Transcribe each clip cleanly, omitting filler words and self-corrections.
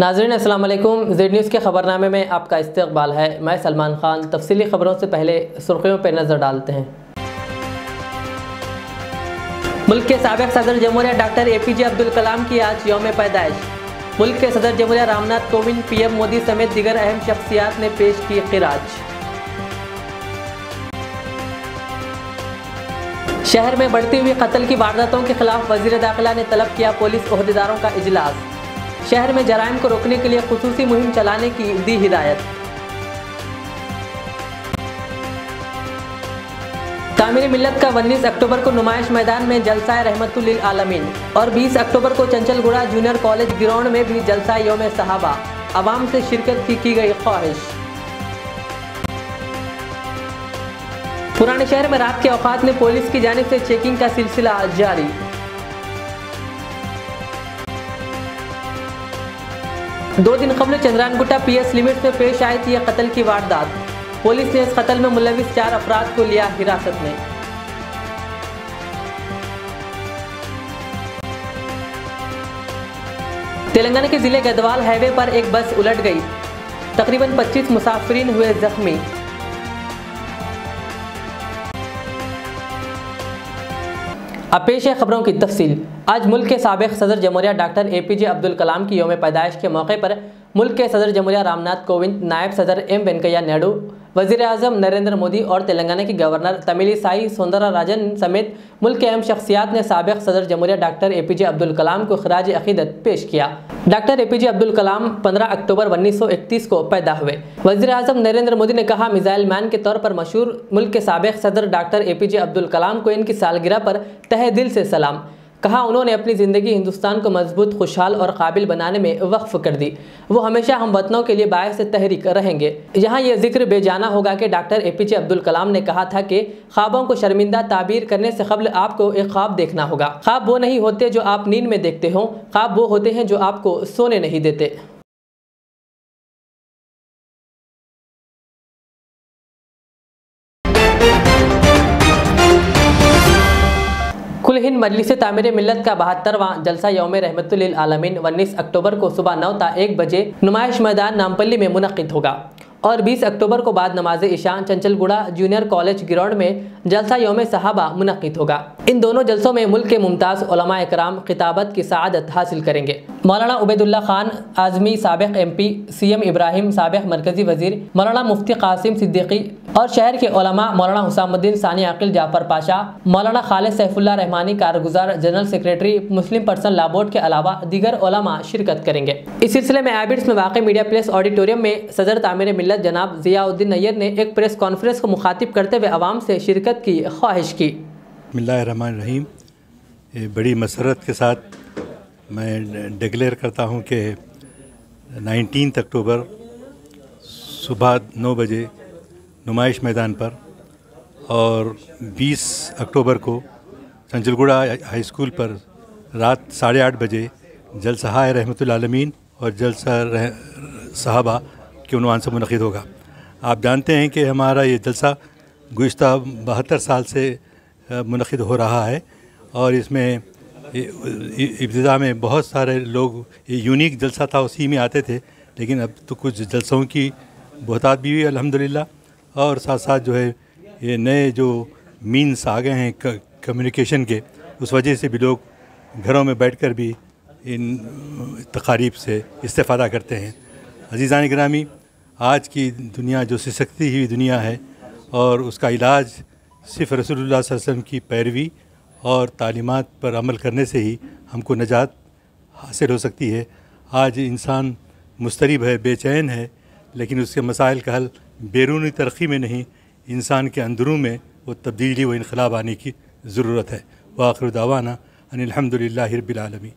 नाज़रीन अस्सलाम वालेकुम। ज़ेड न्यूज़ के ख़बरनामे में आपका इस्तक़बाल है। मैं सलमान खान। तफसीली ख़बरों से पहले सुर्खियों पर नज़र डालते हैं। मुल्क के साबिक़ सदर जमहूरिया डॉक्टर APJ अब्दुल कलाम की आज यौम पैदाइश। मुल्क के सदर जमहूरिया रामनाथ कोविंद, PM मोदी समेत दीगर अहम शख्सियात ने पेश की ख़िराज। शहर में बढ़ती हुई कत्ल की वारदातों के खिलाफ वज़ीर दाखिला ने तलब किया पुलिस ओहदेदारों का इजलास। शहर में जराइम को रोकने के लिए खुसूसी मुहिम चलाने की दी हिदायत। तामीर मिल्लत का 19 अक्टूबर को नुमाइश मैदान में जलसा रहमतुल लिल आलमीन और 20 अक्टूबर को चंचलगुड़ा जूनियर कॉलेज ग्राउंड में भी जलसा यौम सहाबा। अवाम से शिरकत की गई ख्वाहिश। पुराने शहर में रात के औकात में पुलिस की जानिब से चेकिंग का सिलसिला जारी। दो दिन कबल चंद्रानगुट्टा PS लिमिट्स में पेश आई थी यह कत्ल की वारदात। पुलिस ने इस कत्ल में मुलविस 4 अफराद को लिया हिरासत में। तेलंगाना के जिले गदवाल हाईवे पर एक बस उलट गई। तकरीबन 25 मुसाफिरीन हुए जख्मी। अब पेश है खबरों की तफसील। आज मुल्क के साबिक़ सदर जमहूरिया डॉक्टर APJ अब्दुल कलाम की यौम पैदाइश के मौके पर मुल्क के सदर जमहूरिया रामनाथ कोविंद, नायब सदर M वेंकैया नायडू, वज़ीर आज़म नरेंद्र मोदी और तेलंगाना की गवर्नर तमिलिसाई सौंदरराजन समेत मुल्क के अहम शख्सियात ने साबिक़ सदर जमहूरिया डॉक्टर APJ अब्दुल कलाम को ख़िराज अक़ीदत पेश किया। डॉक्टर APJ अब्दुल कलाम 15 अक्टूबर 1931 को पैदा हुए। वज़ीर आज़म नरेंद्र मोदी ने कहा, मिसाइल मैन के तौर पर मशहूर मुल्क के साबिक़ सदर डॉक्टर APJ अब्दुल कलाम को इनकी सालगिरह पर तहे दिल से सलाम। कहा, उन्होंने अपनी ज़िंदगी हिंदुस्तान को मजबूत, खुशहाल और काबिल बनाने में वक्फ कर दी। वो हमेशा हम वतनों के लिए बायस तहरीक रहेंगे। यहाँ यह जिक्र बेजाना होगा कि डॉक्टर APJ अब्दुल कलाम ने कहा था कि ख्वाबों को शर्मिंदा ताबीर करने से कबल आपको एक ख्वाब देखना होगा। ख्वाब वो नहीं होते जो आप नींद में देखते हो, ख्वाब वो होते हैं जो आपको सोने नहीं देते। कुल हिंद मजलिस तामीर मिल्लत का 72वां जलसा यौम रहमतुल लिल आलमीन 19 अक्टूबर को सुबह 9 ता 1 बजे नुमाइश मैदान नामपल्ली में मुनक़िद होगा और 20 अक्टूबर को बाद नमाज इशा चंचलगुड़ा जूनियर कॉलेज ग्राउंड में जलसा यौम सहाबा मुनक़िद होगा। इन दोनों जलसों में मुल्क के मुमताज़ उलमा इकराम खिताबत की सआदत हासिल करेंगे। मौलाना उबैदुल्ला खान आज़मी साबिक़ MP, CM इब्राहिम साबिक़ मरकज़ी वज़ीर, मौलाना मुफ्ती कासिम सिद्दीकी और शहर के उलमा मौलाना हुसामुद्दीन सानी अक़िल जाफ़र पाशा, मौलाना Khalid Saifullah Rahmani कारगुज़ार general secretary Muslim person law board के अलावा दीगर उलमा शिरकत करेंगे। इस सिलसिले में एबिट्स में वाक़ मीडिया प्लेस ऑडिटोरियम में सदर तामीर मिल्लत जनाब ज़ियाउद्दीन नैयर ने एक प्रेस कॉन्फ्रेंस को मुखातिब करते हुए आवाम से शिरकत की ख्वाहिश की। बिस्मिल्लाहिर्रहमानिर्रहीम। बड़ी मसरत के साथ मैं डिक्लेयर करता हूँ कि 19 अक्टूबर सुबह 9 बजे नुमाइश मैदान पर और 20 अक्टूबर को चंचलगुड़ा हाई स्कूल पर रात 8:30 बजे जलसा रहमतुल आलमीन और जलसा सहाबा के उन्वान से मुनक़िद होगा। आप जानते हैं कि हमारा ये जलसा गुज़िश्ता 72 साल से मुनक़िद हो रहा है और इसमें इब्तिदा में बहुत सारे लोग, ये यूनिक जलसा था, उसी में आते थे, लेकिन अब तो कुछ जलसों की बहुतात भी हुई अल्हम्दुलिल्लाह और साथ साथ जो है ये नए जो मीन्स आ गए हैं कम्युनिकेशन के, उस वजह से भी लोग घरों में बैठकर भी इन तकारीब से इस्तेफ़ादा करते हैं। अज़ीज़ान गिरामी, आज की दुनिया जो सिसकती हुई दुनिया है और उसका इलाज सिर्फ़ रसूलुल्लाह सल्लल्लाहु अलैहि वसल्लम की पैरवी और तालीमात पर अमल करने से ही हमको नजात हासिल हो सकती है। आज इंसान मुस्तरिब है, बेचैन है, लेकिन उसके मसाइल का हल बैरूनी तरक्की में नहीं, इंसान के अंदरूं में वो तब्दीली व इनक़लाब आने की ज़रूरत है। व आखिर दावाना अनिल हम्दुलिल्लाहि रब्बिल आलमीन।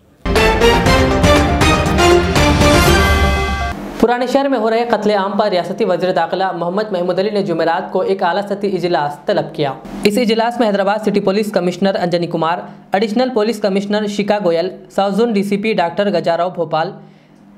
पुराने शहर में हो रहे कत्लेआम पर रियासती वज़ीर दाखिला मोहम्मद महमूद अली ने जुमेरात को एक आला सतही इजलास तलब किया। इस इजलास में Hyderabad city police commissioner Anjani Kumar, additional police commissioner Shikha Goyal, south zone DCP doctor Gajarao Bhopal,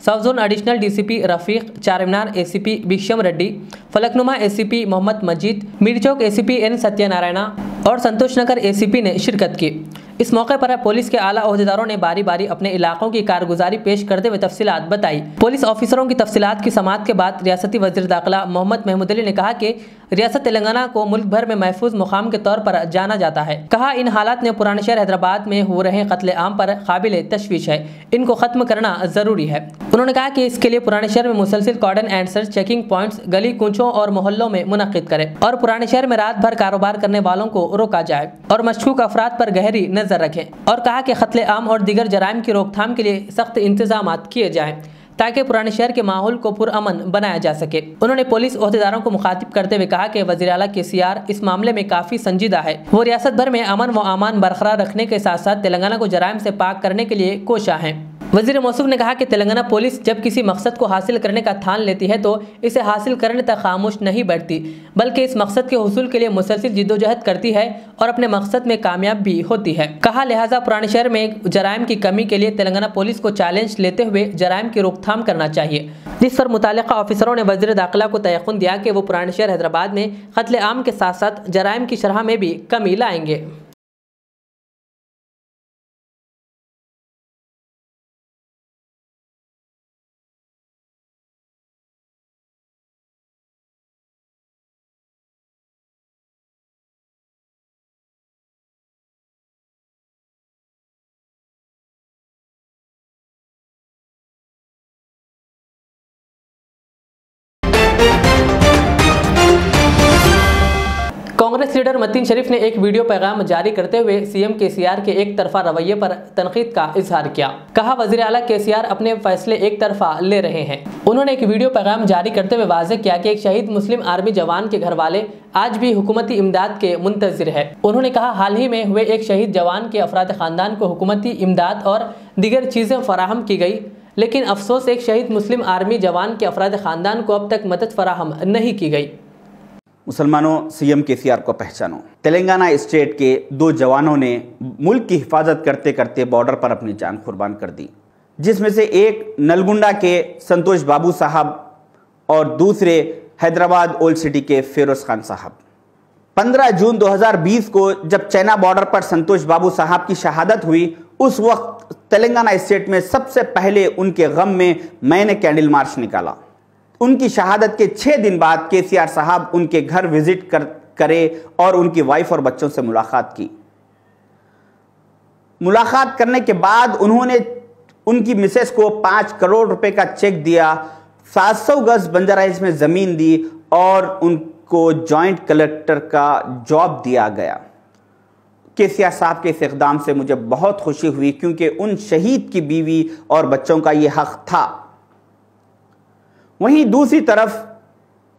south zone additional DCP Rafiq, Charminar ACP Bhiksham Reddy, Falaknuma ACP Mohammed Majeed, Mirchowk ACP N Satyanarayana और संतोष नगर ACP ने शिरकत की। इस मौके पर पुलिस के आला ओहदेदारों ने बारी बारी अपने इलाकों की कारगुजारी पेश करते हुए तफसीलात बताई। पुलिस ऑफिसरों की तफसीलात की समाअत के बाद रियासती वज़ीर दाखिला मोहम्मद महमूद अली ने कहा कि रियासत तेलंगाना को मुल्क भर में महफूज मुकाम के तौर पर जाना जाता है। कहा, इन हालात ने पुराने शहर हैदराबाद में हो रहे कत्ले आम पर काबिल तशवीश है, इनको खत्म करना जरूरी है। उन्होंने कहा कि इसके लिए पुराने शहर में मुसलसिल cordon and search checking points गली कूचों और मोहल्लों में मुनक्किद करें और पुराने शहर में रात भर कारोबार करने वालों को रोका जाए और मशकूक अफराद पर गहरी नजर रखें। और कहा कि कत्ले आम और दीगर जराइम की रोकथाम के लिए सख्त इंतजाम किए जाएं ताकि पुराने शहर के माहौल को पुरअमन बनाया जा सके। उन्होंने पुलिस ओहदेदारों को मुखातिब करते हुए कहा कि वज़ीर आला KCR इस मामले में काफ़ी संजीदा है। वो रियासत भर में अमन व अमान बरकरार रखने के साथ साथ तेलंगाना को जराइम से पाक करने के लिए कोशा हैं। वज़ीर मौसूफ ने कहा कि तेलंगाना पुलिस जब किसी मकसद को हासिल करने का ठान लेती है तो इसे हासिल करने तक खामोश नहीं बैठती, बल्कि इस मकसद के हुसूल के लिए मुसलसिल जिद्दोजहद करती है और अपने मकसद में कामयाब भी होती है। कहा, लिहाजा पुराने शहर में जराइम की कमी के लिए तेलंगाना पुलिस को चैलेंज लेते हुए जराइम की रोकथाम करना चाहिए, जिस पर मुतालिका ऑफिसरों ने वज़ीर दाखिला को तयक़ुन दिया कि वो पुराने शहर हैदराबाद में कत्ले आम के साथ साथ जराइम की शरह में भी कमी लाएंगे। कांग्रेस लीडर मतीन शरीफ ने एक वीडियो पैगाम जारी करते हुए सीएम KCR के एक तरफा रवैये पर तनकीद का इजहार किया। कहा, वज़ीर आला KCR अपने फैसले एक तरफा ले रहे हैं। उन्होंने एक वीडियो पैगाम जारी करते हुए वाज़ेह किया कि एक शहीद मुस्लिम आर्मी जवान के घर वाले आज भी हुकूमती इमदाद के मुंतज़िर है। उन्होंने कहा, हाल ही में हुए एक शहीद जवान के अफराद ख़ानदान को हुकूमती इमदाद और दीगर चीज़ें फराहम की गई, लेकिन अफसोस एक शहीद मुस्लिम आर्मी जवान के अफराद ख़ानदान को अब तक मदद फराहम नहीं की गई। मुसलमानों, सीएम KCR को पहचानो। तेलंगाना स्टेट के 2 जवानों ने मुल्क की हिफाजत करते करते बॉर्डर पर अपनी जान कुर्बान कर दी, जिसमें से एक नलगुंडा के संतोष बाबू साहब और दूसरे हैदराबाद ओल्ड सिटी के फिरोज खान साहब। 15 जून 2020 को जब चाइना बॉर्डर पर संतोष बाबू साहब की शहादत हुई, उस वक्त तेलंगाना स्टेट में सबसे पहले उनके गम में मैंने कैंडल मार्च निकाला। उनकी शहादत के 6 दिन बाद KCR साहब उनके घर विजिट करे और उनकी वाइफ और बच्चों से मुलाकात की। मुलाकात करने के बाद उन्होंने उनकी मिसेस को 5 करोड़ रुपए का चेक दिया, 700 गज बंजारा हिल्स में जमीन दी और उनको जॉइंट कलेक्टर का जॉब दिया गया। KCR साहब के इस इक़दाम से मुझे बहुत खुशी हुई, क्योंकि उन शहीद की बीवी और बच्चों का यह हक था। वहीं दूसरी तरफ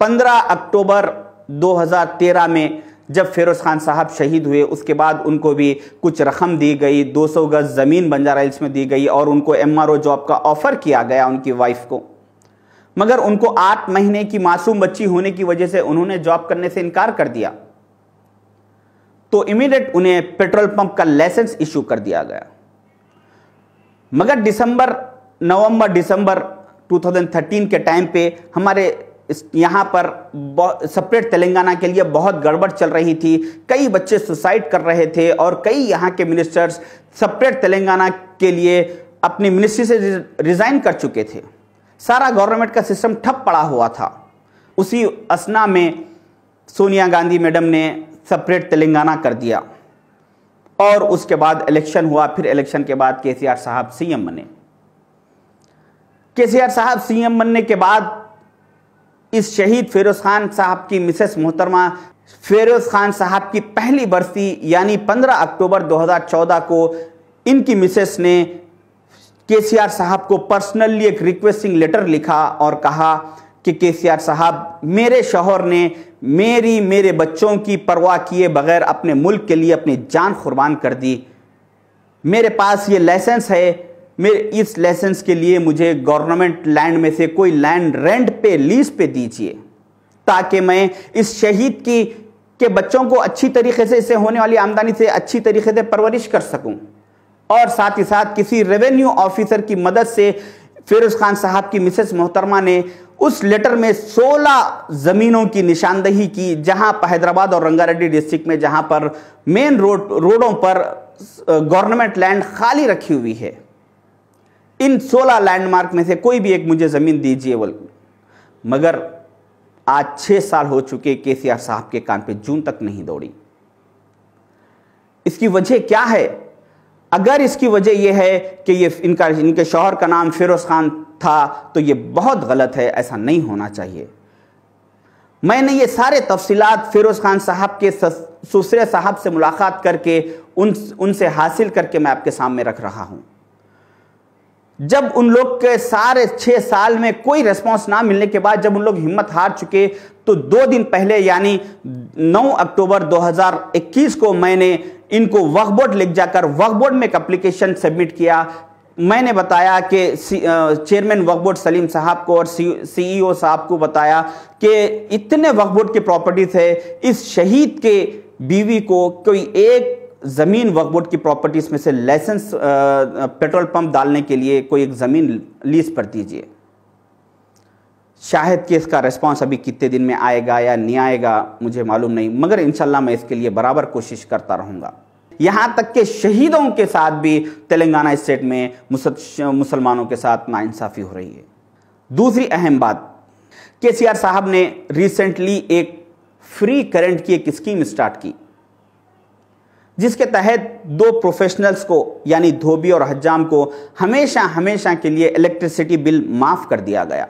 15 अक्टूबर 2013 में जब फिरोज खान साहब शहीद हुए, उसके बाद उनको भी कुछ रकम दी गई, 200 गज ज़मीन बंजारा हिल्स में दी गई और उनको MRO जॉब का ऑफ़र किया गया उनकी वाइफ को। मगर उनको 8 महीने की मासूम बच्ची होने की वजह से उन्होंने जॉब करने से इनकार कर दिया, तो इमीडिएट उन्हें पेट्रोल पंप का लाइसेंस इशू कर दिया गया। मगर नवंबर दिसंबर 2013 के टाइम पे हमारे यहाँ पर सेपरेट तेलंगाना के लिए बहुत गड़बड़ चल रही थी। कई बच्चे सुसाइड कर रहे थे और कई यहाँ के मिनिस्टर्स सेपरेट तेलंगाना के लिए अपनी मिनिस्ट्री से रिजाइन कर चुके थे। सारा गवर्नमेंट का सिस्टम ठप पड़ा हुआ था। उसी असना में सोनिया गांधी मैडम ने सेपरेट तेलंगाना कर दिया और उसके बाद इलेक्शन हुआ। फिर इलेक्शन के बाद KCR साहब CM बने। KCR साहब CM बनने के बाद इस शहीद फिरोज खान साहब की मिसेस मोहतरमा फिरोज खान साहब की पहली बरसी यानी 15 अक्टूबर 2014 को इनकी मिसेस ने KCR साहब को पर्सनली एक रिक्वेस्टिंग लेटर लिखा और कहा कि KCR साहब, मेरे शौहर ने मेरे बच्चों की परवाह किए बगैर अपने मुल्क के लिए अपनी जान कुर्बान कर दी। मेरे पास ये लाइसेंस है, मेरे इस लाइसेंस के लिए मुझे गवर्नमेंट लैंड में से कोई लैंड रेंट पे, लीज पे दीजिए, ताकि मैं इस शहीद के बच्चों को अच्छी तरीके से, इससे होने वाली आमदनी से अच्छी तरीके से परवरिश कर सकूं। और साथ ही साथ किसी रेवेन्यू ऑफिसर की मदद से फिरोज खान साहब की मिसेस मोहतरमा ने उस लेटर में 16 जमीनों की निशानदही की, जहां हैदराबाद और रंगारेड्डी डिस्ट्रिक्ट में जहां पर मेन रोडों पर गवर्नमेंट लैंड खाली रखी हुई है। इन 16 लैंडमार्क में से कोई भी एक मुझे जमीन दीजिए बोल, मगर आज 6 साल हो चुके केसीआर साहब के कान पे जून तक नहीं दौड़ी। इसकी वजह क्या है? अगर इसकी वजह यह है कि इनके शौहर का नाम फिरोज खान था तो यह बहुत गलत है, ऐसा नहीं होना चाहिए। मैंने ये सारे तफसीलात फिरोज खान साहब के ससुरे साहब से मुलाकात करके उनसे हासिल करके मैं आपके सामने रख रहा हूं। जब उन लोग के सारे 6 साल में कोई रिस्पांस ना मिलने के बाद जब उन लोग हिम्मत हार चुके तो 2 दिन पहले यानी 9 अक्टूबर 2021 को मैंने इनको वक्फ बोर्ड लिख जाकर वक्फ बोर्ड में एक एप्लीकेशन सबमिट किया। मैंने बताया कि चेयरमैन वक्फ बोर्ड सलीम साहब को और सीईओ साहब को बताया कि इतने वक्फ बोर्ड की प्रॉपर्टीज है, इस शहीद के बीवी को कोई एक जमीन वक्फ बोर्ड की प्रॉपर्टीज में से लाइसेंस पेट्रोल पंप डालने के लिए कोई एक जमीन लीज पर दीजिए। शायद कि इसका रिस्पांस अभी कितने दिन में आएगा या नहीं आएगा मुझे मालूम नहीं, मगर इंशाल्लाह मैं इसके लिए बराबर कोशिश करता रहूंगा। यहां तक कि शहीदों के साथ भी तेलंगाना स्टेट में मुसलमानों के साथ नाइंसाफी हो रही है। दूसरी अहम बात, केसीआर साहब ने रिसेंटली एक फ्री करंट की एक स्कीम स्टार्ट की जिसके तहत 2 प्रोफेशनल्स को यानी धोबी और हज्जाम को हमेशा के लिए इलेक्ट्रिसिटी बिल माफ कर दिया गया।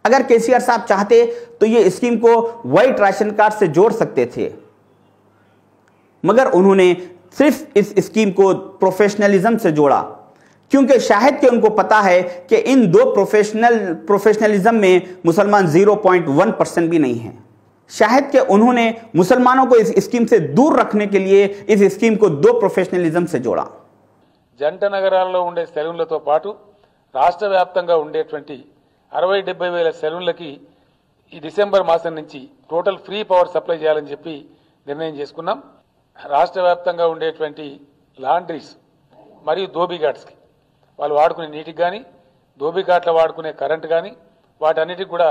अगर केसीआर साहब चाहते तो ये स्कीम को व्हाइट राशन कार्ड से जोड़ सकते थे, मगर उन्होंने सिर्फ इस स्कीम को प्रोफेशनलिज्म से जोड़ा, क्योंकि शायद कि उनको पता है कि इन 2 प्रोफेशनलिज्म में मुसलमान 0.1% भी नहीं है। शायद कि उन्होंने मुसलमानों को इस स्कीम से दूर रखने के लिए इस स्कीम को 2 प्रोफेशनलिज्म से जोड़ा। జంట నగరాల్లో ఉండే సెలూన్లతో పాటు రాష్ట్ర వ్యాప్తంగా ఉండేటువంటి 60-70 వేల సెలూన్లకి ఈ డిసెంబర్ మాసం నుంచి టోటల్ ఫ్రీ పవర్ సప్లై చేయాలని చెప్పి నిర్ణయం చేసుకున్నాం। రాష్ట్ర వ్యాప్తంగా ఉండేటువంటి లాండ్రీస్ మరియు ధోబీఘాట్స్కి వాళ్ళు వాడుకునే నీటికి కానీ ధోబీఘాట్ల వాడుకునే కరెంట్ కానీ వాటన్నిటికి కూడా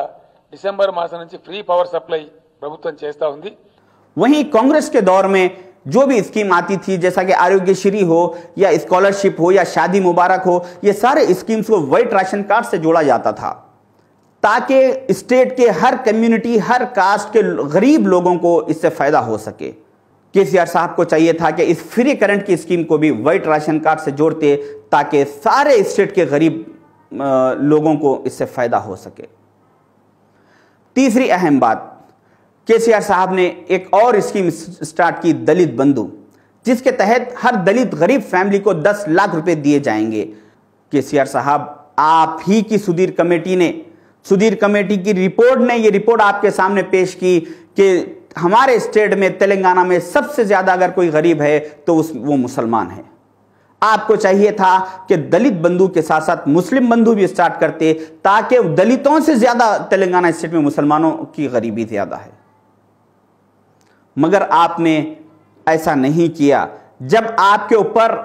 డిసెంబర్ మాసం నుంచి ఫ్రీ పవర్ సప్లై ప్రభుత్వం చేస్తా ఉంది। वहीं कांग्रेस के दौर में जो भी स्कीम आती थी, जैसा कि आरोग्यश्री हो या स्कॉलरशिप हो या शादी मुबारक हो, ये सारे स्कीम्स को व्हाइट राशन कार्ड से जोड़ा जाता था ताकि स्टेट के हर कम्युनिटी, हर कास्ट के गरीब लोगों को इससे फायदा हो सके। केसीआर साहब को चाहिए था कि इस फ्री करंट की स्कीम को भी व्हाइट राशन कार्ड से जोड़ते ताकि सारे स्टेट के गरीब लोगों को इससे फायदा हो सके। तीसरी अहम बात, केसीआर साहब ने एक और स्कीम स्टार्ट की, दलित बंधु, जिसके तहत हर दलित गरीब फैमिली को 10 लाख रुपए दिए जाएंगे। केसीआर साहब, आप ही की सुधीर कमेटी की रिपोर्ट ने ये रिपोर्ट आपके सामने पेश की कि हमारे स्टेट में तेलंगाना में सबसे ज्यादा अगर कोई गरीब है तो वो मुसलमान है। आपको चाहिए था कि दलित बंधु के साथ साथ मुस्लिम बंधु भी स्टार्ट करते ताकि दलितों से ज्यादा तेलंगाना स्टेट में मुसलमानों की गरीबी ज्यादा है, मगर आपने ऐसा नहीं किया। जब आपके ऊपर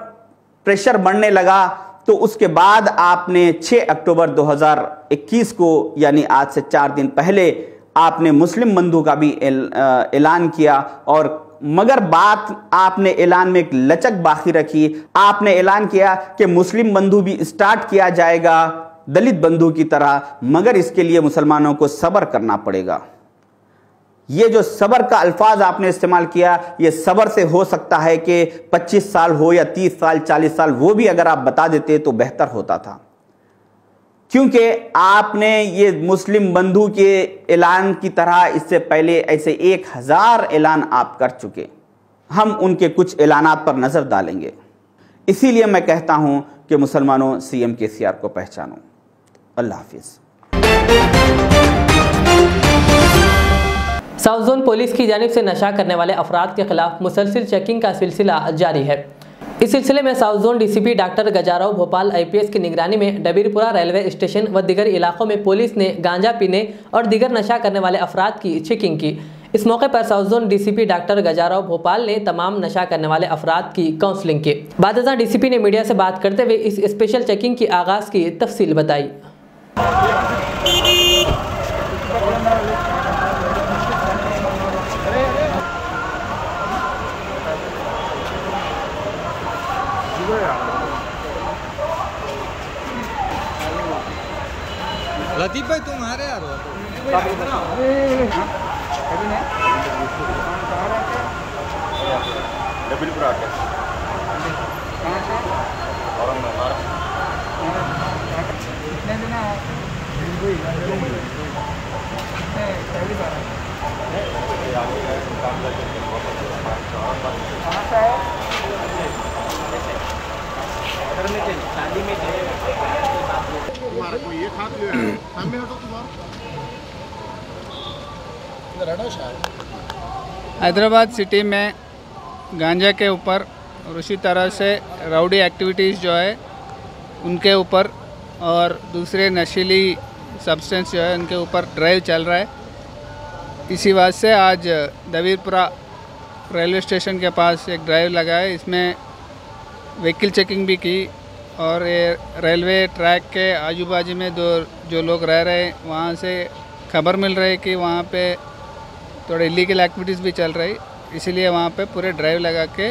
प्रेशर बढ़ने लगा तो उसके बाद आपने 6 अक्टूबर 2021 को यानी आज से 4 दिन पहले आपने मुस्लिम बंधु का भी ऐलान किया। और मगर बात आपने ऐलान में एक लचक बाकी रखी, आपने ऐलान किया कि मुस्लिम बंधु भी स्टार्ट किया जाएगा दलित बंधु की तरह, मगर इसके लिए मुसलमानों को सब्र करना पड़ेगा। ये जो सब्र का अल्फाज आपने इस्तेमाल किया, ये सब्र से हो सकता है कि 25 साल हो या 30 साल 40 साल, वो भी अगर आप बता देते तो बेहतर होता था, क्योंकि आपने ये मुस्लिम बंधु के ऐलान की तरह इससे पहले ऐसे 1000 ऐलान आप कर चुके। हम उनके कुछ ऐलानात पर नजर डालेंगे। इसीलिए मैं कहता हूं कि मुसलमानों, सीएम केसीआर को पहचानो। अल्लाह हाफिज। साउथ जोन पुलिस की जानिब से नशा करने वाले अफराद के खिलाफ मुसलसिल चेकिंग का सिलसिला जारी है। इस सिलसिले में south zone DCP doctor Gajarao Bhopal IPS की निगरानी में डबीरपुरा रेलवे स्टेशन व दीगर इलाकों में पुलिस ने गांजा पीने और दीगर नशा करने वाले अफराद की चेकिंग की। इस मौके पर south zone DCP doctor Gajarao Bhopal ने तमाम नशा करने वाले अफराद की काउंसलिंग की। बाद डीसीपी ने मीडिया से बात करते हुए इस स्पेशल चेकिंग की आगाज़ की तफसील बताई। हैदराबाद सिटी में गांजा के ऊपर और उसी तरह से राउडी एक्टिविटीज़ जो है उनके ऊपर और दूसरे नशीली सब्सटेंस जो है उनके ऊपर ड्राइव चल रहा है। इसी बात से आज दवीरपुरा रेलवे स्टेशन के पास एक ड्राइव लगा है। इसमें व्हीकल चेकिंग भी की और ये रेलवे ट्रैक के आजू बाजू में जो लोग रह रहे हैं वहाँ से खबर मिल रही है कि वहाँ पे थोड़े इलीगल एक्टिविटीज़ भी चल रही, इसीलिए वहाँ पे पूरे ड्राइव लगा के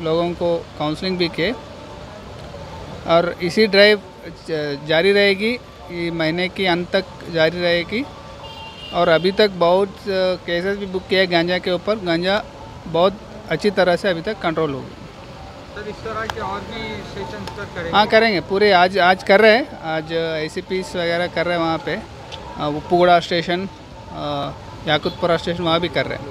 लोगों को काउंसलिंग भी किए और इसी ड्राइव जारी रहेगी, ये महीने की अंत तक जारी रहेगी। और अभी तक बहुत केसेस भी बुक किए गांजा के ऊपर। गांजा बहुत अच्छी तरह से अभी तक कंट्रोल होगी। सर इस तरह के और भी सेशन तक करेंगे? हाँ करेंगे, पूरे आज कर रहे हैं। आज ACPs वगैरह कर रहे हैं वहाँ पे, उप्पुगुड़ा स्टेशन, याकुतपुरा स्टेशन, वहाँ भी कर रहे हैं।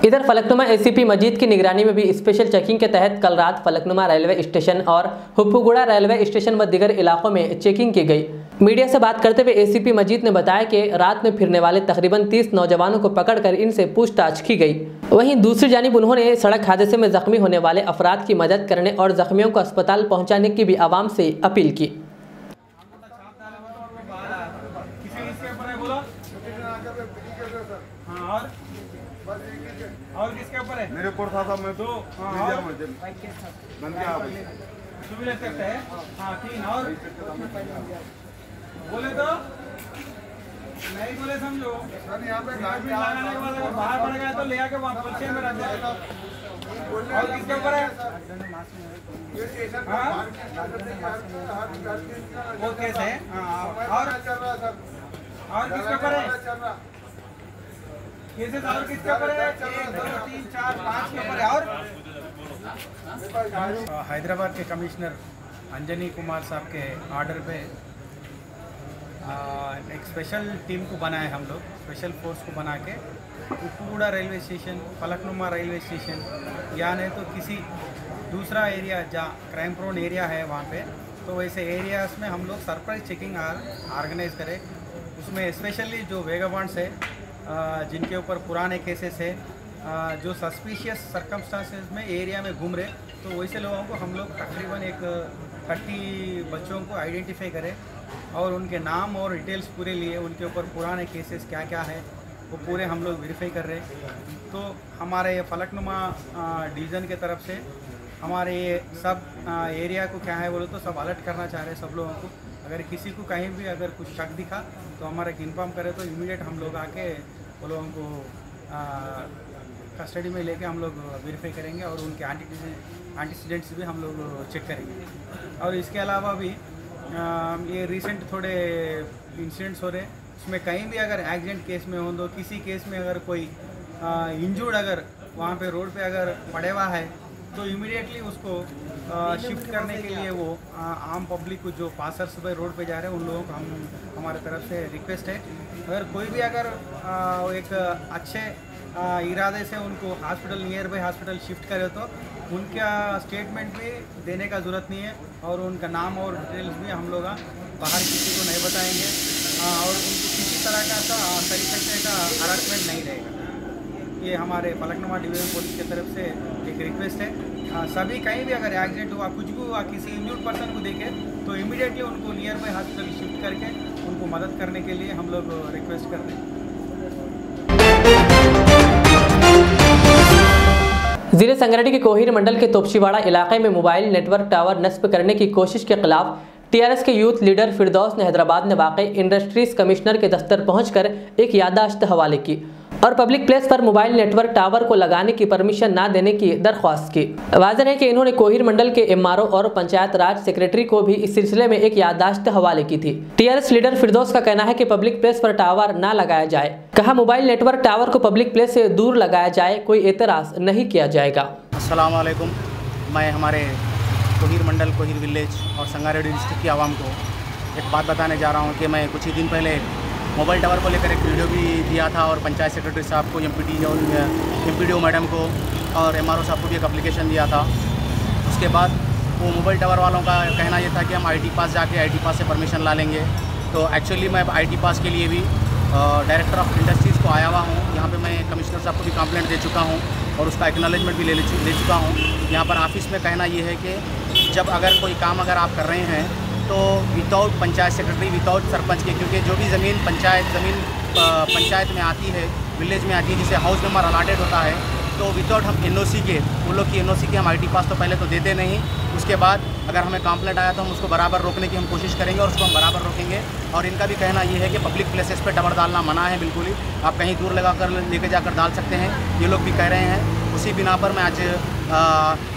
इधर फलकनुमा ACP मजीद की निगरानी में भी स्पेशल चेकिंग के तहत कल रात फलकनुमा रेलवे स्टेशन और हुप्पुगुड़ा रेलवे स्टेशन व दीगर इलाकों में चेकिंग की गई। मीडिया से बात करते हुए ACP मजीद ने बताया कि रात में फिरने वाले तकरीबन 30 नौजवानों को पकड़कर इनसे पूछताछ की गई। वहीं दूसरी जानिब उन्होंने सड़क हादसे में जख्मी होने वाले अफराद की मदद करने और जख्मियों को अस्पताल पहुँचाने की भी आवाम से अपील की। और किसके ऊपर है? मेरे ऊपर था साहब, मैं तो तू भी ले सकता है। हाँ 3 और बोले तो नहीं बोले समझो। यहाँ पे लगाने के बाद अगर बाहर पड़ गया तो ले आके वहाँ पुलिस में रख देगा। और किसके ऊपर है? वो केस है। और किसके ऊपर है? केसेस और किसके ऊपर है? 1 2 3 4 5 के ऊपर है। और हैदराबाद के कमिश्नर अंजनी कुमार साहब के ऑर्डर पे एक स्पेशल टीम को बनाए हम लोग, स्पेशल फोर्स को बना के Uppuguda railway station, Falaknuma railway station या नहीं तो किसी दूसरा एरिया जहाँ क्राइम प्रोन एरिया है वहाँ पे, तो वैसे एरियाज़ में हम लोग सरप्राइज चेकिंग ऑर्गेनाइज करें। उसमें स्पेशली जो वेगाबॉन्ड्स है, जिनके ऊपर पुराने केसेस है, जो सस्पिशियस सर्कमस्टांसेस में एरिया में घूम रहे, तो वैसे लोगों को हम लोग तकरीबन एक 30 बच्चों को आइडेंटिफाई करें और उनके नाम और डिटेल्स पूरे लिए, उनके ऊपर पुराने केसेस क्या क्या है वो पूरे हम लोग वेरीफाई कर रहे हैं। तो हमारे फलकनुमा डिवीज़न के तरफ से हमारे ये सब एरिया को क्या है बोलो तो सब अलर्ट करना चाह रहे हैं सब लोगों को। अगर किसी को कहीं भी अगर कुछ शक दिखा तो हमारे इन्फॉर्म करे तो इमीडिएट हम लोग आके वो लोगों को कस्टडी में लेके हम लोग वेरीफाई करेंगे और उनके एंटीसीडेंट्स भी हम लोग चेक करेंगे। और इसके अलावा भी ये रिसेंट थोड़े इंसिडेंट्स हो रहे, उसमें कहीं भी अगर एक्सीडेंट केस में हो तो किसी केस में अगर कोई इंजर्ड अगर वहाँ पे रोड पे अगर पड़े हुआ है तो इमीडिएटली उसको शिफ्ट करने के लिए वो आम पब्लिक को जो पासर्स बाय रोड पे जा रहे हैं उन लोगों को हमारे तरफ से रिक्वेस्ट है, अगर कोई भी अगर एक अच्छे इरादे से उनको hospital near by hospital shift करे तो उनका स्टेटमेंट भी देने का ज़रूरत नहीं है और उनका नाम और डिटेल्स भी हम लोग बाहर किसी को नहीं बताएंगे और उनको किसी तरह का तरीके का हरासमेंट नहीं रहेगा। ये हमारे फलकनुमा डिवीज़न पुलिस की तरफ से एक रिक्वेस्ट है। सभी कहीं भी अगर एक्सीडेंट हुआ, कुछ भी हुआ, किसी इंजर्ड पर्सन को देखे तो इमीडिएटली उनको नियर बाय हॉस्पिटल शिफ्ट करके उनको मदद करने के लिए हम लोग रिक्वेस्ट करते हैं। जिले संगारेड्डी के कोहिर मंडल के तोपशीवाड़ा इलाके में मोबाइल नेटवर्क टावर नस्ब करने की कोशिश के खिलाफ TRS के यूथ लीडर फिरदौस ने हैदराबाद में वाक़ इंडस्ट्रीज कमिश्नर के दफ्तर पहुंचकर एक याददाश्त हवाले की और पब्लिक प्लेस पर मोबाइल नेटवर्क टावर को लगाने की परमिशन न देने की दरख्वास्त की। वाज़ेह है कि इन्होंने कोहिर मंडल के एमआरओ और पंचायत राज सेक्रेटरी को भी इस सिलसिले में एक याददाश्त हवाले की थी। टीआरएस लीडर फिरदौस का कहना है कि पब्लिक प्लेस पर टावर न लगाया जाए। कहा मोबाइल नेटवर्क टावर को पब्लिक प्लेस से दूर लगाया जाए, कोई एतराज़ नहीं किया जाएगा। अस्सलाम वालेकुम। मैं हमारे कोहिर मंडल, कोहिर विलेज और संगारेड्डी डिस्ट्रिक्ट की आवाम को एक बात बताने जा रहा हूँ कि मैं कुछ ही दिन पहले मोबाइल टावर को लेकर एक वीडियो भी दिया था और पंचायत सेक्रेटरी साहब को, एमपीडीओ मैडम को और एमआरओ साहब को भी एक एप्लीकेशन दिया था। उसके बाद वो मोबाइल टावर वालों का कहना ये था कि हम आईटी पास जाके आईटी पास से परमिशन ला लेंगे। तो एक्चुअली मैं आईटी पास के लिए भी डायरेक्टर ऑफ इंडस्ट्रीज़ को आया हुआ हूँ। यहाँ पे मैं कमिश्नर साहब को भी कंप्लेंट दे चुका हूँ और उसका एक्नॉलेजमेंट भी ले चुका हूँ। यहाँ पर ऑफिस में कहना ये है कि जब अगर कोई काम अगर आप कर रहे हैं तो without panchayat secretary, without sarpanch के, क्योंकि जो भी ज़मीन पंचायत में आती है, विलेज में आती है, जिसे हाउस नंबर अलाटेड होता है, तो विदाउट हम एनओसी के, वो लोग की एनओसी के हम आईटी पास तो पहले तो देते नहीं। उसके बाद अगर हमें कंप्लेंट आया तो हम उसको बराबर रोकने की हम कोशिश करेंगे और उसको हम बराबर रोकेंगे। और इनका भी कहना ये है कि पब्लिक प्लेसेस पे टावर डालना मना है बिल्कुल ही, आप कहीं दूर लगा कर लेके जाकर डाल सकते हैं, ये लोग भी कह रहे हैं। उसी बिना पर मैं आज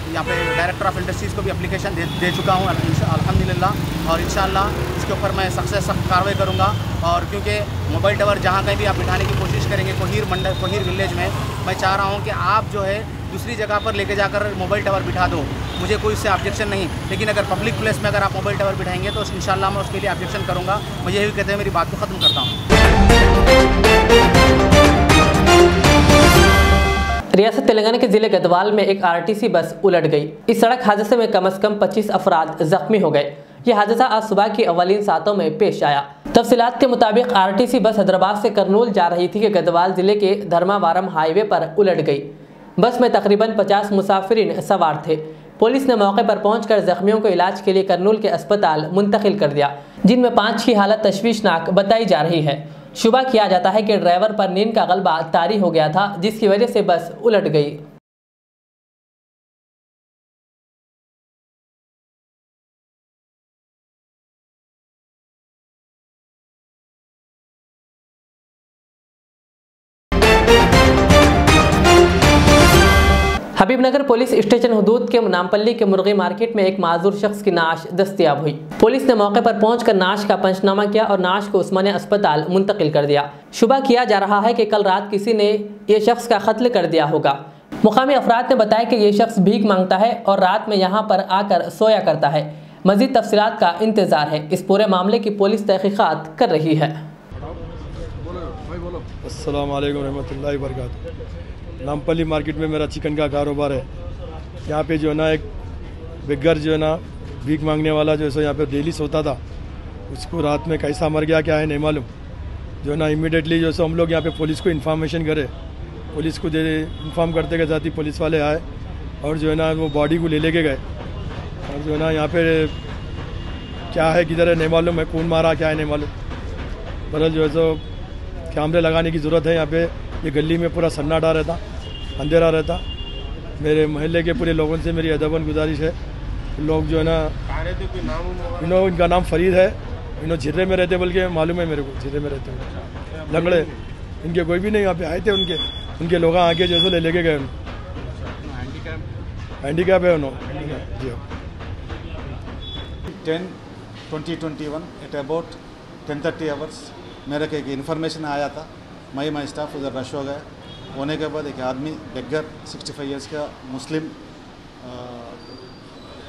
यहाँ पे डायरेक्टर ऑफ इंडस्ट्रीज़ को भी एप्लीकेशन दे चुका हूँ अल्हम्दुलिल्लाह। और इंशाअल्लाह इसके ऊपर मैं सख्त कार्रवाई करूँगा। और क्योंकि मोबाइल टावर जहाँ कहीं भी आप बिठाने की कोशिश करेंगे कोहिर मंडल, कोहिर विलेज में, मैं चाह रहा हूँ कि आप जो है दूसरी जगह पर लेके जाकर मोबाइल टावर बिठा दो, मुझे कोई उससे ऑब्जेक्शन नहीं। लेकिन अगर पब्लिक प्लेस में अगर आप मोबाइल टावर बिठाएंगे तो इंशाअल्लाह मैं उसके लिए ऑब्जेक्शन करूँगा। मैं यही कहते हैं मेरी बात को ख़त्म करता हूँ। रियासत तेलंगाना के जिले गदवाल में एक आरटीसी बस उलट गई। इस सड़क हादसे में कम से कम 25 अफराद जख्मी हो गए। यह हादसा आज सुबह की अवलीन सातों में पेश आया। तफसीलात के मुताबिक आरटीसी बस हैदराबाद से करनूल जा रही थी कि गदवाल जिले के धर्मावारम हाईवे पर उलट गई। बस में तकरीबन 50 मुसाफिरीन सवार थे। पुलिस ने मौके पर पहुंचकर जख्मियों को इलाज के लिए करनूल के अस्पताल मुंतकिल कर दिया, जिनमें 5 की हालत तशवीशनाक बताई जा रही है। शुबा किया जाता है कि ड्राइवर पर नींद का गलबा तारी हो गया था, जिसकी वजह से बस उलट गई। हबीबनगर पुलिस स्टेशन हुदूद के नामपल्ली के मुर्गी मार्केट में एक माजूर शख्स की नाश दस्तयाब हुई। पुलिस ने मौके पर पहुंचकर नाश का पंचनामा किया और नाश को उस्मानिया अस्पताल मुंतकिल कर दिया। शुबा किया जा रहा है कि कल रात किसी ने ये शख्स का कत्ल कर दिया होगा। मुकामी अफराद ने बताया कि ये शख्स भीख मांगता है और रात में यहाँ पर आकर सोया करता है। मजीद तफसीलात का इंतजार है। इस पूरे मामले की पुलिस तहकीकात कर रही है। अस्सलाम वालेकुम रहमतुल्लाहि व बरकातहू। नामपल्ली मार्केट में मेरा चिकन का कारोबार है। यहाँ पे जो है ना एक बेघर जो है ना भीख मांगने वाला जो है सो यहाँ पे डेली सोता था, उसको रात में कैसा मर गया क्या है नहीं मालूम। जो है ना इमीडिएटली जो है सो हम लोग यहाँ पे पुलिस को इन्फॉर्मेशन करे, पुलिस को इन्फॉर्म करते के साथ ही पुलिस वाले आए और जो है ना वो बॉडी को लेके गए। और जो है ना यहाँ पे क्या है किधर है नहीं मालूम है, कौन मारा क्या है नहीं मालूम। बहरहाल जो है सो कैमरे लगाने की ज़रूरत है। यहाँ पे ये गली में पूरा सन्नाटा रहता, अंधेरा रहता। मेरे मोहल्ले के पूरे लोगों से मेरी अदबन गुजारिश है, लोग जो है ना इनका नाम फरीद है, इन्होंने झिर्रे में रहते, बल्कि मालूम है मेरे को झिर्रे में रहते हुए लंगड़े, इनके कोई भी नहीं यहाँ पे आए थे। उनके लोग आके जैसे ले लेके गए। हैंडीकैप है उन्होंने जी। 10/20/21 एट अबाउट 10:30 आवर्स मेरे को एक इन्फॉर्मेशन आया था। मैं स्टाफ उधर रश हो गए। होने के बाद एक आदमी बेघर 65 ईयर्स का मुस्लिम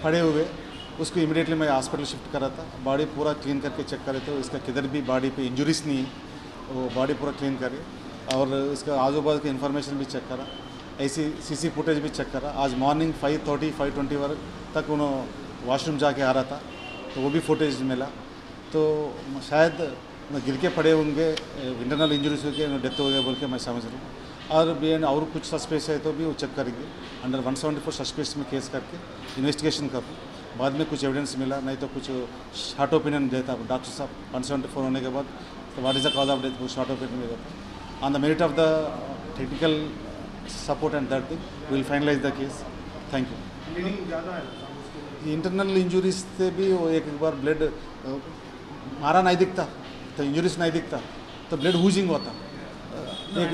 पड़े हुए, उसको इमीडिएटली मैं हॉस्पिटल शिफ्ट करा था। बॉडी पूरा क्लीन करके चेक करे तो इसका किधर भी बॉडी पे इंजुरीज नहीं है, वो बॉडी पूरा क्लीन करे। और इसका आजू बाजू की इन्फॉर्मेशन भी चेक करा, ऐसी सीसी फुटेज भी चेक करा। आज मॉर्निंग 5:30 5:20 तक उन्होंने वॉशरूम जाके आ रहा था, तो वो भी फुटेज मिला। तो शायद गिर के पड़े होंगे, इंटरनल इंजरीज होकर डेथ हो गया बोल के मैं समझ रहा हूँ। और भी और कुछ सस्पेक्ट है तो भी वो चेक करेंगे। अंडर 174 सस्पेक्ट्स में केस करके इन्वेस्टिगेशन कर बाद में कुछ एविडेंस मिला, नहीं तो कुछ शॉर्ट ओपिनियन देता डॉक्टर साहब। 174 होने के बाद तो what is the cause of death, वो शॉर्ट ओपिनियन में देता। On the merit of the technical support and that thing will finalize the case. Thank you. Internal injuries से भी वो एक बार ब्लड मारा नहीं दिखता, तो इंजुरीज नहीं दिखता, तो ब्लड हुजिंग होता। एक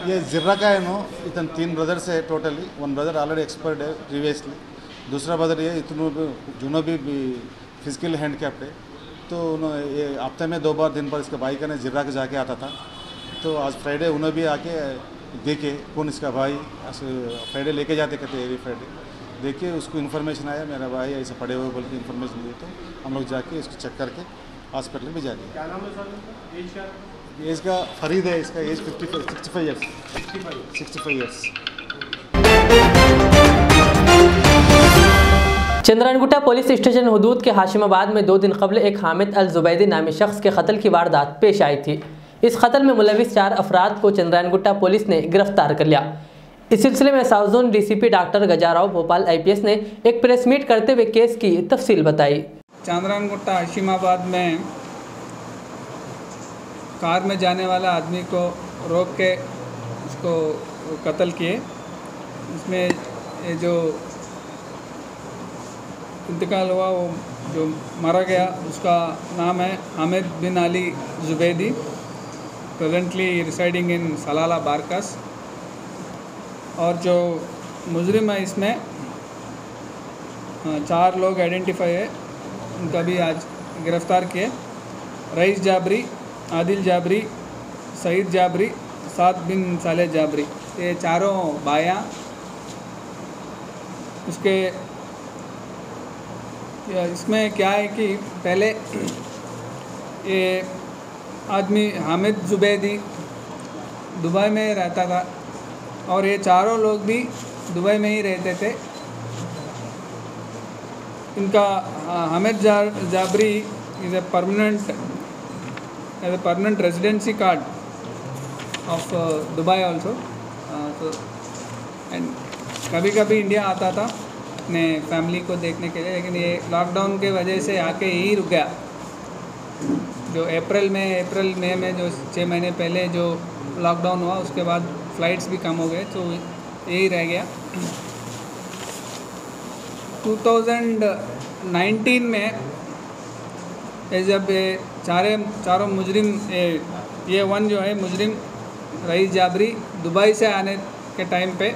ये जिर्रा का है नो इतन 3 ब्रदर्स है टोटली 1 ब्रदर ऑलरेडी एक्सपर्ट है प्रीवियसली दूसरा ब्रदर ये इतनों जुनो भी फिजिकल हैंडकैप्ड है तो ये हफ्ते में 2 बार दिन पर इसका भाई का ने जिर्रा के जाके आता था तो आज फ्राइडे उन्हें भी आके देखे कौन इसका भाई फ्राइडे लेके जाते कहते एवरी फ्राइडे देखे उसको इन्फॉर्मेशन आया मेरा भाई ऐसे पड़े हुए बोल के इन्फॉर्मेशन दी तो हम लोग जाके इसको चेक करके हॉस्पिटल में जा दिया। क्या नाम है सर? एज का फरीद है, इसका age 65 years. Chandrayangutta police station हुदूद के हाशिमाबाद में 2 दिन कबल एक हामिद अल जुबैदी नामी शख्स के कत्ल की वारदात पेश आई थी। इस कत्ल में मुलविस 4 अफराद को चंद्रायनगुट्टा पुलिस ने गिरफ्तार कर लिया। इस सिलसिले में south zone DCP doctor Gajarao Bhopal IPS ने एक प्रेस मीट करते हुए केस की तफसील बताई। चंद्रायनगुट्टा हाशिमाबाद में कार में जाने वाला आदमी को रोक के उसको कत्ल किए। इसमें जो इंतकाल हुआ वो जो मारा गया उसका नाम है हामिद बिन अली जुबैदी, प्रेजेंटली रिसाइडिंग इन सलाला बारकास। और जो मुजरिम है इसमें 4 लोग आइडेंटिफाई है, उनका भी आज गिरफ़्तार किए। रईस जाबरी, आदिल जाबरी, सईद जाबरी, साद बिन साले जाबरी, ये चारों बायाँ। उसके इसमें क्या है कि पहले ये आदमी हामिद जुबैदी दुबई में रहता था और ये चारों लोग भी दुबई में ही रहते थे। इनका Hamid जाबरी is a permanent residency card of Dubai also. तो एंड कभी कभी इंडिया आता था अपने फैमिली को देखने के लिए, लेकिन ये लॉकडाउन के वजह से आके यही रुक गया। जो अप्रैल मई में जो 6 महीने पहले जो लॉकडाउन हुआ उसके बाद फ़्लाइट्स भी कम हो गए तो यही रह गया। 2019 में जब चारों मुजरिम ये वन जो है मुजरिम रईस जाबरी दुबई से आने के टाइम पे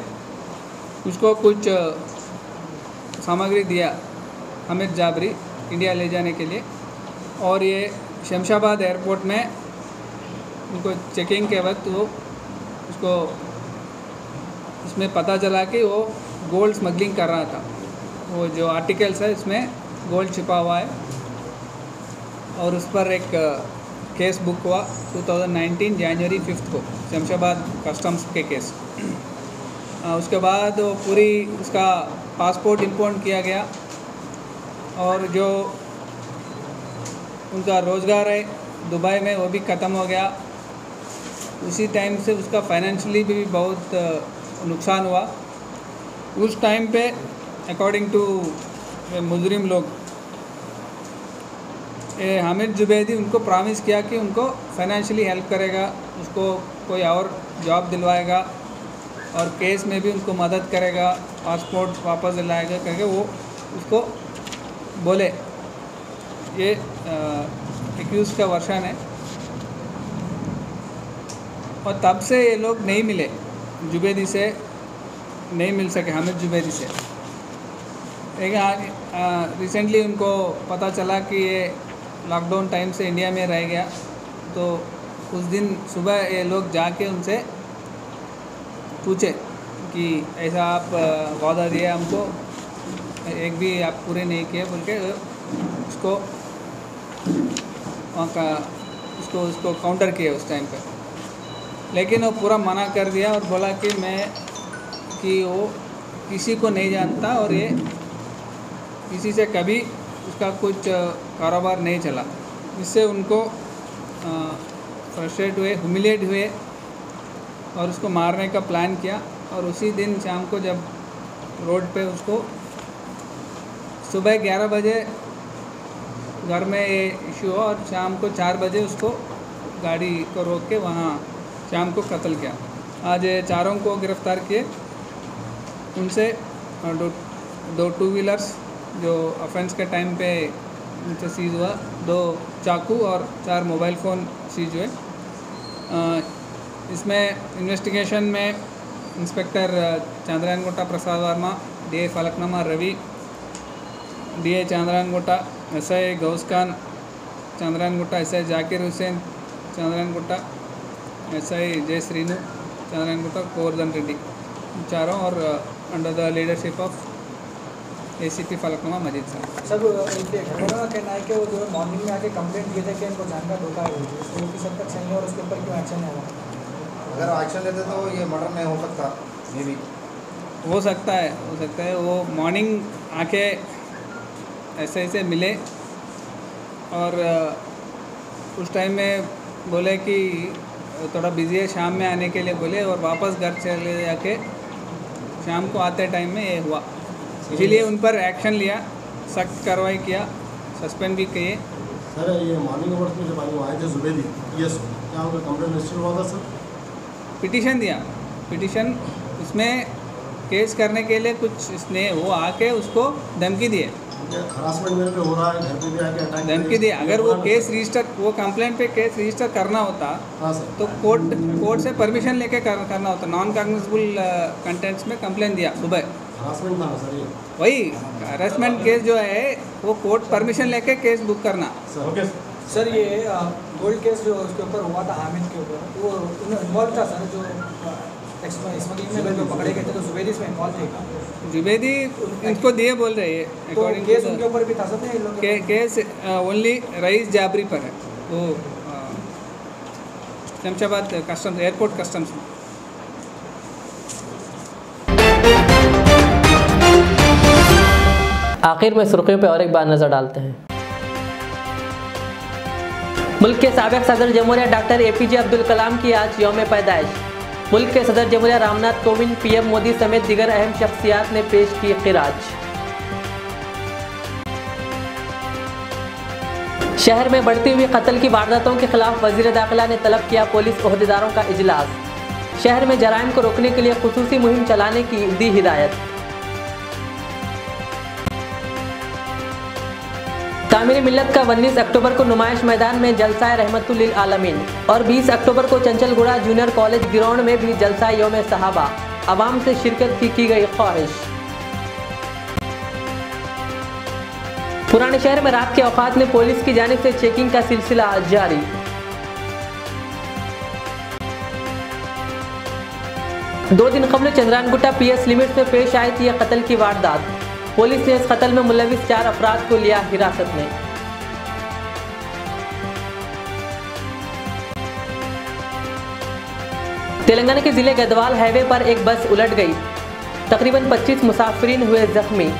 उसको कुछ सामग्री दिया हामिद जाबरी इंडिया ले जाने के लिए, और ये शमशाबाद एयरपोर्ट में उनको चेकिंग के वक्त वो उसको इसमें पता चला कि वो गोल्ड स्मगलिंग कर रहा था। वो जो आर्टिकल्स है इसमें गोल्ड छिपा हुआ है और उस पर एक केस बुक हुआ 2019 जनवरी 5 को शमशाबाद कस्टम्स के केस। उसके बाद वो पूरी उसका पासपोर्ट इंपोर्ट किया गया और जो उनका रोज़गार है दुबई में वो भी ख़त्म हो गया। उसी टाइम से उसका फाइनेंशियली भी बहुत नुकसान हुआ। उस टाइम पे अकॉर्डिंग टू मुजरिम लोग हामिद जुबैदी उनको प्रॉमिस किया कि उनको फाइनेंशियली हेल्प करेगा, उसको कोई और जॉब दिलवाएगा और केस में भी उनको मदद करेगा, पासपोर्ट वापस दिलाएगा करके वो उसको बोले। ये एक्यूज़ का वर्षन है। और तब से ये लोग नहीं मिले, जुबैदी से नहीं मिल सके, हामिद जुबैदी से। लेकिन रिसेंटली उनको पता चला कि ये लॉकडाउन टाइम से इंडिया में रह गया, तो उस दिन सुबह ये लोग जाके उनसे पूछे कि ऐसा आप वादा दिया हमको, एक भी आप पूरे नहीं किए बोल के उसको वहाँ का उसको काउंटर किया उस टाइम पे। लेकिन वो पूरा मना कर दिया और बोला कि वो किसी को नहीं जानता और ये किसी से कभी उसका कुछ कारोबार नहीं चला। इससे उनको फ्रस्ट्रेट हुए, ह्यूमिलेट हुए और उसको मारने का प्लान किया। और उसी दिन शाम को जब रोड पे उसको सुबह 11 बजे घर में ये इशू हुआ और शाम को 4 बजे उसको गाड़ी को रोक के वहाँ शाम को कत्ल किया। आज ये चारों को गिरफ़्तार किए। उनसे 2 टू व्हीलर्स जो ऑफेंस के टाइम पे उनसे सीज हुआ, 2 चाकू और 4 मोबाइल फ़ोन सीज हुए। इसमें इन्वेस्टिगेशन में inspector Chandrayangutta Prasad Verma, DI Falaknuma Ravi, DI Chandrayangutta, SI Ghouse Khan Chandrayangutta, SI Zakir Hussain Chandrayangutta, SI Jai Srinu Chandrayangutta, Govardhan Reddy चारों, और under the leadership of ACP Falaknuma Majeed साहब। सब एक घटना का कहना है कि वो जो मॉर्निंग में आके कंप्लेंट किए थे कि इनको जान का धोखा है, तो किस हद तक सही है और उसके ऊपर क्यों एक्शन है? अगर एक्शन लेते तो ये मर्डर नहीं हो सकता। ये भी हो सकता है वो मॉर्निंग आके ऐसे मिले और उस टाइम में बोले कि थोड़ा बिजी है, शाम में आने के लिए बोले, और वापस घर चले जाके शाम को आते टाइम में ये हुआ। इसीलिए उन पर एक्शन लिया, सख्त कार्रवाई किया, सस्पेंड भी किए। सर ये मॉर्निंग आवर्स में जब आए थे जुबेदी, ये क्या उनका कंप्लेंट रजिस्टर हुआ था सर? पिटीशन दिया, पिटीशन उसमें केस करने के लिए कुछ इसने वो आके उसको धमकी दिए, हरासमेंट मेरे पे हो रहा है, घर पे भी आके अटैक धमकी दी। अगर वो केस रजिस्टर, वो कंप्लेंट पे केस रजिस्टर करना होता तो कोर्ट से परमिशन लेके करना होता। नॉन कॉग्निजेबल कंटेंट्स में कंप्लेंट दिया सुबह, हरासमेंट था सर ये, वही हरासमेंट केस जो है वो कोर्ट परमिशन लेके केस बुक करना। सर ये गोल्ड केस जो उसके ऊपर हुआ था हामिद के ऊपर, वो इन्वॉल्व था सर, जो स्मगलिंग में जो पकड़े गए थे, तो जुबेदी इसमें इन्वॉल्व थे? जुबेदी इनको दिए बोल रहे हैं, अकॉर्डिंग केस उनके ऊपर भी था सर? केस ओनली रईस जाबरी पर है, वो शमशाबाद कस्टम्स, एयरपोर्ट कस्टम्स में। आखिर में सुर्खियों पर और एक बार नजर डालते हैं। मुल्क के साबिक सदर जमहूरिया डॉक्टर APJ अब्दुल कलाम की आज यौम पैदाइश। मुल्क के सदर जमहूरिया रामनाथ कोविंद, PM मोदी समेत दीगर अहम शख्सियात ने पेश की खिराज। शहर में बढ़ती हुई कत्ल की वारदातों के खिलाफ वजीर दाखिला ने तलब किया पुलिस ओहदेदारों का इजलास। शहर में जराइम को रोकने के लिए खुसूसी मुहिम चलाने की दी हिदायत। तामीर मिल्लत का 19 अक्टूबर को नुमाइश मैदान में जलसा रहमतुल लिल आलमीन और 20 अक्टूबर को चंचलगुड़ा जूनियर कॉलेज ग्राउंड में भी जलसा यौम सहाबा, आवाम से शिरकत की गई ख्वाहिश। पुराने शहर में रात के औकात में पुलिस की जानिब से चेकिंग का सिलसिला जारी। दो दिन कबल चंद्रायनगुट्टा PS लिमिट्स में पेश आई थी यह कत्ल की वारदात। पुलिस ने इस कत्ल में मुलविस 4 अफराद को लिया हिरासत में। तेलंगाना के जिले गदवाल हाईवे पर एक बस उलट गई, तकरीबन 25 मुसाफिरीन हुए जख्मी।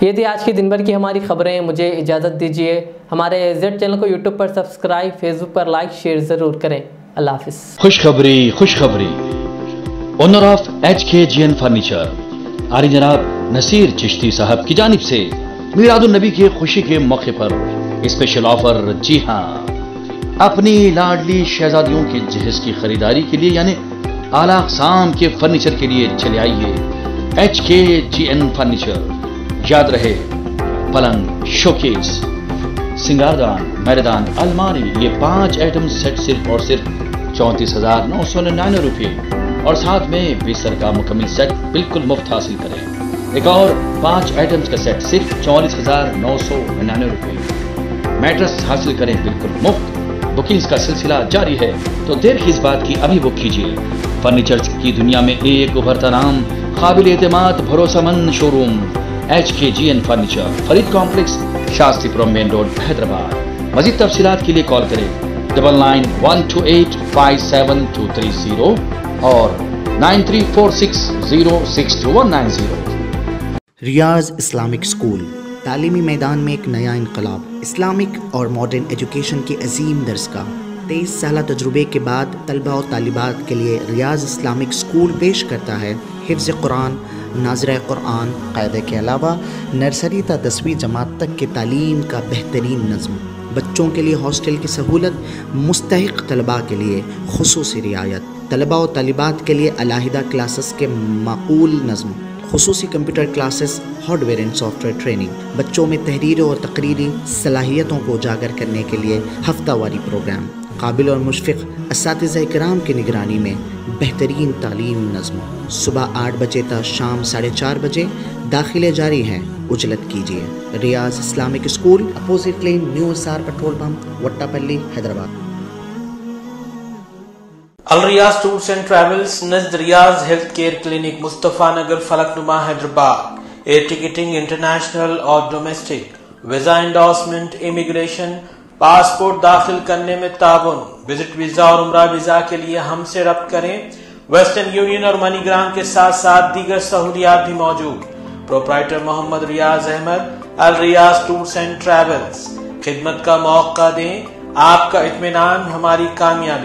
ये थी आज की दिन भर की हमारी खबरें। मुझे इजाज़त दीजिए। हमारे Z चैनल को YouTube पर सब्सक्राइब, फेसबुक पर लाइक शेयर ज़रूर करें। अल्लाह हाफिज़। खुशखबरी ओनर ऑफ HKGN फर्नीचर आरी जनाब नसीर चिश्ती साहब की जानिब से मीलादुन नबी की खुशी के मौके पर स्पेशल ऑफर। जी हाँ, अपनी लाडली शहजादियों की जहेज की खरीदारी के लिए यानी आला अक़साम के फर्नीचर के लिए चले आइए HKGN फर्नीचर। याद रहे, पलंग, शोकेस, सिंगारदान, मैदान, अलमारी, ये 5 आइटम सेट सिर्फ और सिर्फ 34,999 रुपये और साथ में बिस्तर का मुकम्मल सेट बिल्कुल मुफ्त हासिल करें। एक और 5 आइटम्स का सेट सिर्फ 44,999 रुपये। मैट्रेस हासिल करें बिल्कुल मुफ्त। बुकिंग्स का सिलसिला जारी है, तो देर किस बात की, अभी बुक कीजिए। फर्नीचर की दुनिया में एक उभरता नाम, काबिल एतमाद भरोसेमंद showroom HKGN furniture, Farid complex, Shastripuram main road, Hyderabad. मजीद तफसीलात के लिए कॉल करें 9912857230 और 9346062190। रियाज इस्लामिक स्कूल तालीमी मैदान में एक नया इनकलाब। इस्लामिक और मॉडर्न एजुकेशन की अजीम दरसगाह। 23 साल तजुर्बे के बाद तलबा और तालिबात के लिए रियाज इस्लामिक स्कूल पेश करता है हिफ्ज़ कुरान, नाज़िर कुरान क़ायदे के अलावा नर्सरी ता 10वीं जमात तक की तालीम का बेहतरीन नज़्म। बच्चों के लिए हॉस्टल की सहूलत, मुस्तहिक़ तलबा के लिए खुसूसी रियायत, तलबा और तालिबात के लिए अलहदा क्लासेस के माकूल नज़्म खुसूसी computer classes, hardware and software training, बच्चों में तहरीर और तकरीरी सलाहियतों को उजागर करने के लिए हफ्तावारी प्रोग्राम, काबिल और मुशफ़िक़ असातिज़ा इकराम की निगरानी में बेहतरीन तालीम नज़्म। सुबह 8 बजे तक शाम 4:30 बजे दाखिले जारी हैं, उजलत कीजिए। Riyaz Islamic school, opposite lane, new SR petrol pump, Vattepally, Hyderabad. Al Riyaz tours and travels नज़द Riyaz health care clinic, Mustafa Nagar, Falaknuma, Hyderabad. Air ticketing international और domestic, visa endorsement, immigration, passport दाखिल करने में ताउन, विजिट वीजा और उम्रा वीजा के लिए हमसे रब्त करें। वेस्टर्न यूनियन और मनीग्राम के साथ साथ दीगर सहूलियात भी मौजूद। Proprietor Mohammad Riyaz Ahmed, Al Riyaz tours and travels. खिदमत का मौका दें, आपका इत्मीनान हमारी कामयाबी।